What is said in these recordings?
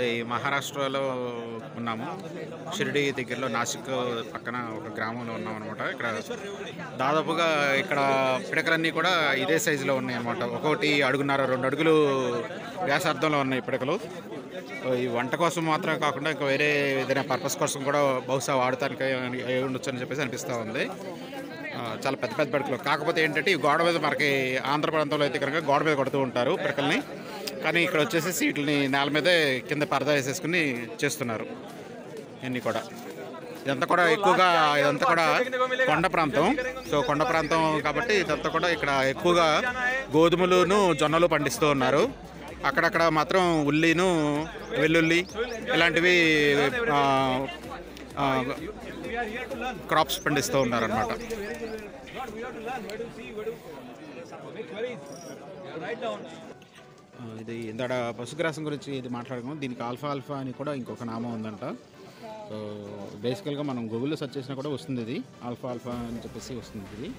ఈ మహారాష్ట్రలో ఉన్నాము. షిరిడి దగ్గరలో నాసిక్ పక్కన ఒక గ్రామంలో ఉన్నాం అనమాట. ఇక్కడ దాదాపుగా ఇక్కడ పిడకలన్నీ కూడా ఇదే సైజులో ఉన్నాయి అనమాట. ఒక్కొక్కటి 1.5 2 అడుగులు వ్యాసార్థంలో ఉన్నాయి పిడకలు. ఈ వంట కోసం మాత్రమే కాకుండా ఇంకా వేరే ఏదైనా పర్పస్ కోసం కూడా బహుశా వాడటానికి అయి ఉండొచ్చు అని చెప్పేసి అనిపిస్తూ ఉంది. చాలా పెద్ద పెద్ద పిడకలు. కాకపోతే ఏంటంటే ఈ గోడ మీద మనకి ఆంధ్ర ప్రాంతంలో అయితే కనుక గోడ మీద కొడుతూ ఉంటారు పిడకల్ని. కానీ ఇక్కడ వచ్చేసి వీటిని నేల మీదే కింద పరదా వేసేసుకుని చేస్తున్నారు. ఇవన్నీ కూడా ఇదంతా కూడా ఎక్కువగా ఇదంతా కూడా కొండ ప్రాంతం. సో కొండ ప్రాంతం కాబట్టి ఇదంతా కూడా ఇక్కడ ఎక్కువగా గోధుమలును జొన్నలు పండిస్తూ ఉన్నారు. అక్కడక్కడ మాత్రం ఉల్లిను వెల్లుల్లి ఇలాంటివి క్రాప్స్ పండిస్తూ ఉన్నారన్నమాట. ఇది ఇందాడ పశుగ్రాసం గురించి ఇది మాట్లాడుకున్నాం. దీనికి ఆల్ఫా అని కూడా ఇంకొక నామం ఉందంట. సో బేసికల్గా మనం గూగుల్లో సెర్చ్ చేసినా కూడా వస్తుంది. ఇది ఆల్ఫా అని చెప్పేసి వస్తుంది. ఇది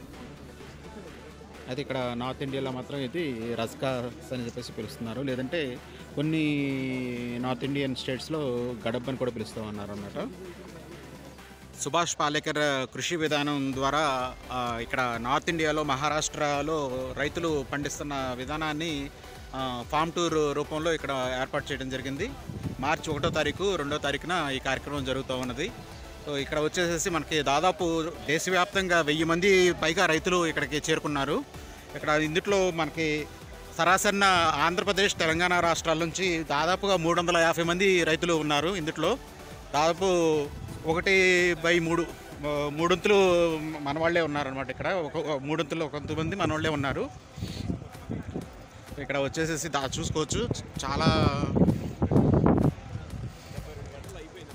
అయితే ఇక్కడ నార్త్ ఇండియాలో మాత్రం ఇది రజ్కాస్ అని చెప్పేసి పిలుస్తున్నారు. లేదంటే కొన్ని నార్త్ ఇండియన్ స్టేట్స్లో గడబ్ అని కూడా పిలుస్తూ ఉన్నారు అన్నమాట. సుభాష్ పాలేకర్ కృషి విధానం ద్వారా ఇక్కడ నార్త్ ఇండియాలో మహారాష్ట్రలో రైతులు పండిస్తున్న విధానాన్ని ఫామ్ టూర్ రూపంలో ఇక్కడ ఏర్పాటు చేయడం జరిగింది. మార్చి 1వ తారీఖు 2వ తారీఖున ఈ కార్యక్రమం జరుగుతూ ఉన్నది. సో ఇక్కడ వచ్చేసేసి మనకి దాదాపు దేశవ్యాప్తంగా 1000 మంది పైగా రైతులు ఇక్కడికి చేరుకున్నారు. ఇక్కడ ఇందులో మనకి సరాసరిన ఆంధ్రప్రదేశ్ తెలంగాణ రాష్ట్రాల నుంచి దాదాపుగా 350 మంది రైతులు ఉన్నారు. ఇందులో దాదాపు 1/3 మూడొంతులు మనవాళ్లే ఉన్నారనమాట. ఇక్కడ మూడొంతులు కొంతమంది మనవాళ్లే ఉన్నారు. ఇక్కడ వచ్చేసేసి చూసుకోవచ్చు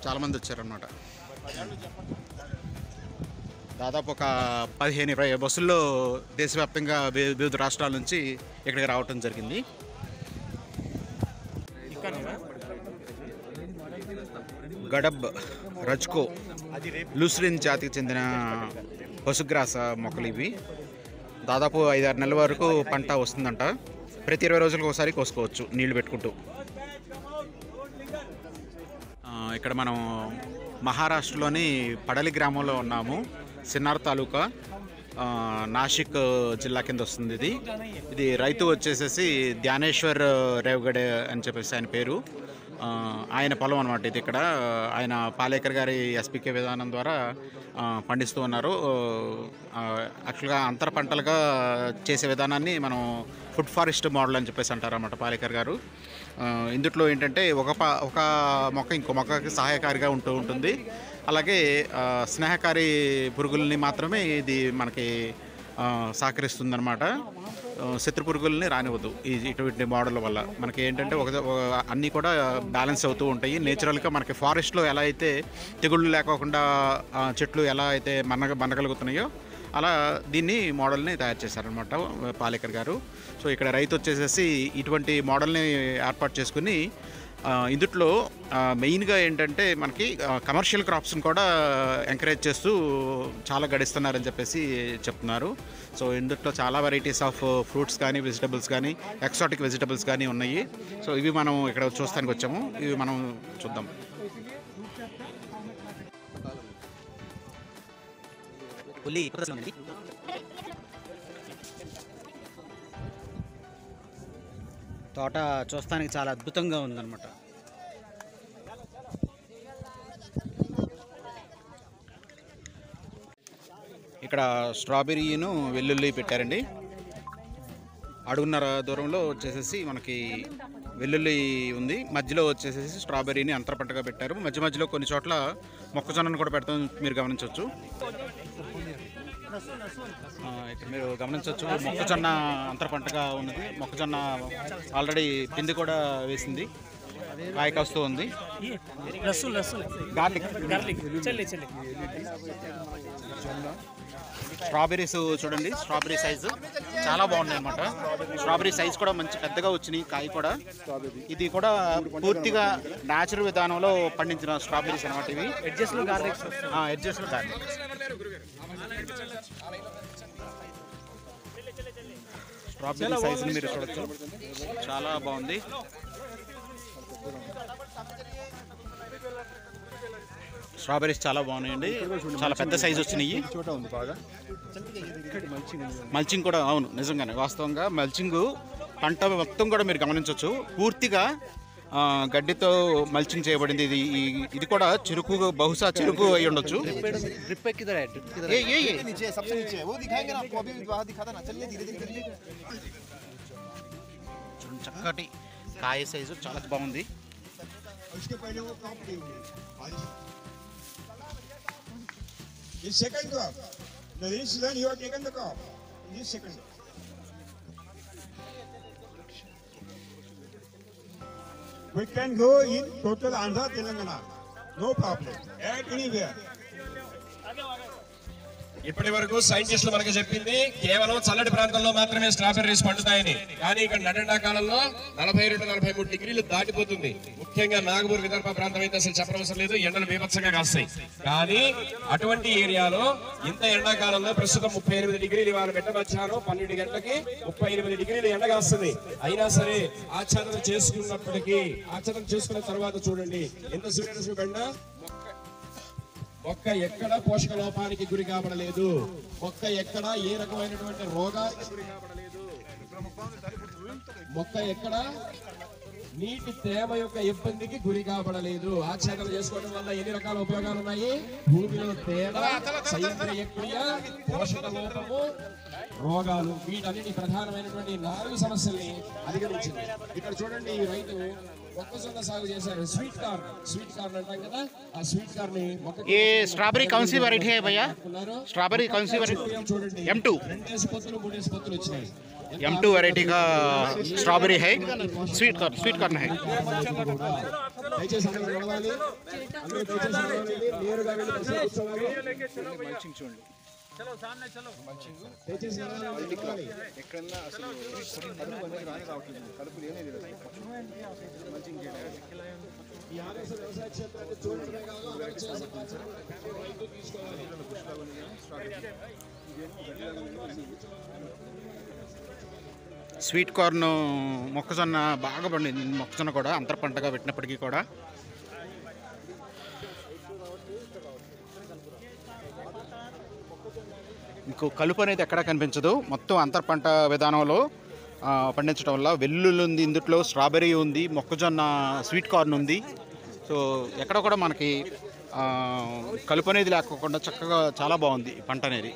చాలా మంది వచ్చారనమాట. దాదాపు ఒక 15 బస్సుల్లో దేశవ్యాప్తంగా వివిధ రాష్ట్రాల నుంచి ఇక్కడికి రావటం జరిగింది. గడబ్, రజ్కో, లూసిరిన్ జాతికి చెందిన పశుగ్రాస మొక్కలు ఇవి. దాదాపు 5-6 నెలల వరకు పంట వస్తుందంట. ప్రతి 20 రోజులకు ఒకసారి కోసుకోవచ్చు నీళ్లు పెట్టుకుంటూ. ఇక్కడ మనం మహారాష్ట్రలోని పడలి గ్రామంలో ఉన్నాము. సిన్నార్ తాలూకా, నాసిక్ జిల్లా కింద వస్తుంది. ఇది రైతు వచ్చేసేసి ధ్యానేశ్వర్ రేవ్గడే అని చెప్పేసి ఆయన పేరు. ఆయన పొలం అనమాట ఇది. ఇక్కడ ఆయన పాలేకర్ గారి ఎస్పీకే విధానం ద్వారా పండిస్తూ ఉన్నారు. యాక్చువల్గా అంతర పంటలుగా చేసే విధానాన్ని మనం ఫుడ్ ఫారెస్ట్ మోడల్ అని చెప్పేసి అంటారు అన్నమాట పాలేకర్ గారు. ఇందులో ఏంటంటే ఒక మొక్క ఇంకో మొక్కకి సహాయకారిగా ఉంటుంది. అలాగే స్నేహకారి పురుగుల్ని మాత్రమే ఇది మనకి సహకరిస్తుందన్నమాట. శత్రు పురుగుల్ని రానివ్వదు ఇటువంటి మోడల్ వల్ల. మనకి ఏంటంటే అన్నీ కూడా బ్యాలెన్స్ అవుతూ ఉంటాయి. నేచురల్గా మనకి ఫారెస్ట్లో ఎలా అయితే తెగుళ్ళు లేకోకుండా చెట్లు ఎలా అయితే మనగలుగుతున్నాయో అలా దీన్ని మోడల్ని తయారు చేశారనమాట పాలేకర్ గారు. సో ఇక్కడ రైతు వచ్చేసేసి ఇటువంటి మోడల్ని ఏర్పాటు చేసుకుని ఇందులో మెయిన్గా ఏంటంటే మనకి కమర్షియల్ క్రాప్స్ని కూడా ఎంకరేజ్ చేస్తూ చాలా గడిస్తున్నారని చెప్పేసి చెప్తున్నారు. సో ఇందులో చాలా వెరైటీస్ ఆఫ్ ఫ్రూట్స్ కానీ వెజిటబుల్స్ కానీ ఎక్సాటిక్ వెజిటబుల్స్ కానీ ఉన్నాయి. సో ఇవి మనం ఇక్కడ చూస్తానికి వచ్చాము. ఇవి మనం చూద్దాం. తోట చూస్తానికి చాలా అద్భుతంగా ఉందన్నమాట. ఇక్కడ స్ట్రాబెర్రీను వెల్లుల్లి పెట్టారండి. 1.5 దూరంలో వచ్చేసేసి మనకి వెల్లుల్లి ఉంది. మధ్యలో వచ్చేసేసి స్ట్రాబెర్రీని అంతర పంటగా పెట్టారు. మధ్యలో కొన్ని చోట్ల మొక్కజొన్నను కూడా పెడతాం మీరు గమనించవచ్చు. ఇక్కడ మీరు గమనించవచ్చు మొక్కజొన్న అంతర పంటగా ఉన్నది. మొక్కజొన్న ఆల్రెడీ పిండి కూడా వేసింది, కాయ కాస్తూ ఉంది. స్ట్రాబెర్రీస్ చూడండి, స్ట్రాబెర్రీ సైజు చాలా బాగున్నాయి అన్నమాట. స్ట్రాబెర్రీ సైజ్ కూడా మంచి పెద్దగా వచ్చినాయి. కాయ కూడా ఇది కూడా పూర్తిగా న్యాచురల్ విధానంలో పండించిన స్ట్రాబెర్రీస్ అనమాట. ఇవి ఎడ్జెస్లో గార్లిక్. స్ట్రాబెర్రీ సైజుని మీరు చూడొచ్చు, చాలా బాగుంది. స్ట్రాబెర్రీస్ చాలా బాగున్నాయండి, చాలా పెద్ద సైజు వచ్చినాయి. మల్చింగ్ కూడా అవును, నిజంగానే వాస్తవంగా మల్చింగ్ పంట మొత్తం కూడా మీరు గమనించవచ్చు, పూర్తిగా గడ్డితో మల్చింగ్ చేయబడింది. ఇది కూడా చెరుకు, బహుశా చెరుకు అయి ఉండొచ్చు. చక్కటి కాయ సైజు చాలా బాగుంది. We can go in total Andhra Telangana, no problem, at anywhere. ఇప్పటి వరకు సైంటిస్టులు మనకు చెప్పింది కేవలం చల్లటి ప్రాంతంలో మాత్రమే స్ట్రాబెర్రీస్ పండుతాయని, కానీ ఇక్కడ నడండాకాలంలో 42-43 డిగ్రీలు దాటిపోతుంది. ముఖ్యంగా నాగపూర్ విదర్భ ప్రాంతం అయితే అసలు చెప్పనవసరం లేదు, ఎండలు బీభత్సంగా కాస్తాయి. కానీ అటువంటి ఏరియాలో ఇంత ఎండాకాలంలో ప్రస్తుతం 38 డిగ్రీలు, ఇవాళ మిట్ట మధ్యాహ్నం 12 గంటలకి 38 డిగ్రీలు ఎండ కాస్తుంది. అయినా సరే ఆచ్ఛాదన చేసుకున్న తర్వాత చూడండి ఎంత సూర్యుడు బెండ. మొక్క ఎక్కడ పోషక లోపానికి గురి కాబడలేదు, మొక్క ఎక్కడ ఏ రకమైనటువంటి రోగానికి గురి కాబడలేదు, మొక్క ఎక్కడ నీటి తేమ యొక్క ఇబ్బందికి గురి కాబడలేదు. ఆచ్ఛాదన చేసుకోవడం వల్ల ఎన్ని రకాల ఉపయోగాలు ఉన్నాయి? భూమిలో తేమ, సేంద్రియ క్రియ, పోషక లోపము, రోగాలు, వీటన్నిటి ప్రధానమైనటువంటి 4 సమస్యల్ని అధిగమించింది. ఇక్కడ చూడండి, ఈ రైతు మొక్కజొన్న సాగు చేశారు. స్వీట్ కార్న్ అంటాం కదా, ఆ స్వీట్ కార్న్ ని ये स्ट्रॉबेरी कौन सी वैरायटी है भैया? स्ट्रॉबेरी कौन सी वैरायटी? M2 2 పొత్తులు 3 పొత్తులు వచ్చినాయి. M2 वैरायटी का स्ट्रॉबेरी है, स्वीट कॉर्न है. దయచేసి అందరూ నడవాలి, అందరూ దయచేసి నడవాలి, నేరుగా వెళ్ళి బస్సులో కూర్చోవాలి. దయచేసి నడవాలి. ఎక్కడన్నా అసలు రావట్లేదు, కలుపులు ఏమీ లేదు. ఈ ఆదేశ వ్యవసాయ క్షేత్రాన్ని చూడడమే కాదు, అభివృద్ధి చేసే బాధ్యత రైతు తీసుకోవాలి. స్వీట్ కార్న్ మొక్కజొన్న బాగా పండింది. మొక్కజొన్న కూడా అంతర పంటగా పెట్టినప్పటికీ కూడా మీకు కలుపు అనేది ఎక్కడా కనిపించదు. మొత్తం అంతర పంట విధానంలో పండించడం వల్ల వెల్లుల్లి ఉంది, ఇందులో స్ట్రాబెర్రీ ఉంది, మొక్కజొన్న, స్వీట్ కార్న్ ఉంది. సో ఎక్కడ కూడా మనకి కలుపు అనేది లేకోకుండా చక్కగా చాలా బాగుంది ఈ పంట అనేది.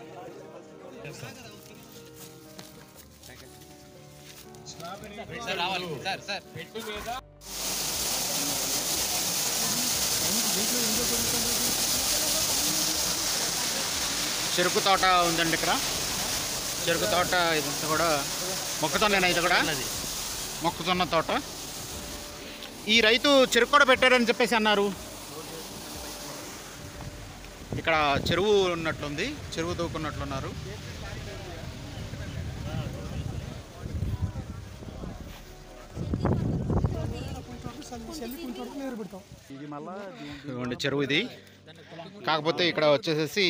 చెరుకు తోట ఉందండి ఇక్కడ. చెరుకు తోట ఇదంతా కూడా మొక్కజొన్న, ఇది కూడా మొక్కజొన్న తోట. ఈ రైతు చెరుకు కూడా పెట్టారని చెప్పేసి అన్నారు. ఇక్కడ చెరువు ఉన్నట్లుంది, చెరువు దూకున్నట్లున్నారు. ఇదిగోండి చెరువు ఇది. కాకపోతే ఇక్కడ వచ్చేసేసి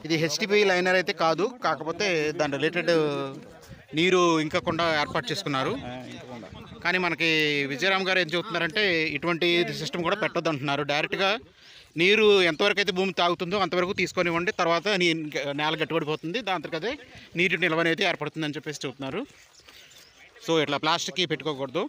ఇది హెచ్టిపి లైనర్ అయితే కాదు, కాకపోతే దాని రిలేటెడ్ నీరు ఇంకకుండా ఏర్పాటు చేసుకున్నారు. కానీ మనకి విజయరామ్ గారు ఏం చెబుతున్నారంటే ఇటువంటి సిస్టమ్ కూడా పెట్టొద్దు అంటున్నారు. డైరెక్ట్గా నీరు ఎంతవరకు అయితే భూమి తాగుతుందో అంతవరకు తీసుకొనివ్వండి, తర్వాత నేల గట్టిపడిపోతుంది, దాంతో అదే నీటి నిల్వ అనేది ఏర్పడుతుందని చెప్పేసి చెబుతున్నారు. సో ఇట్లా ప్లాస్టిక్ పెట్టుకోకూడదు.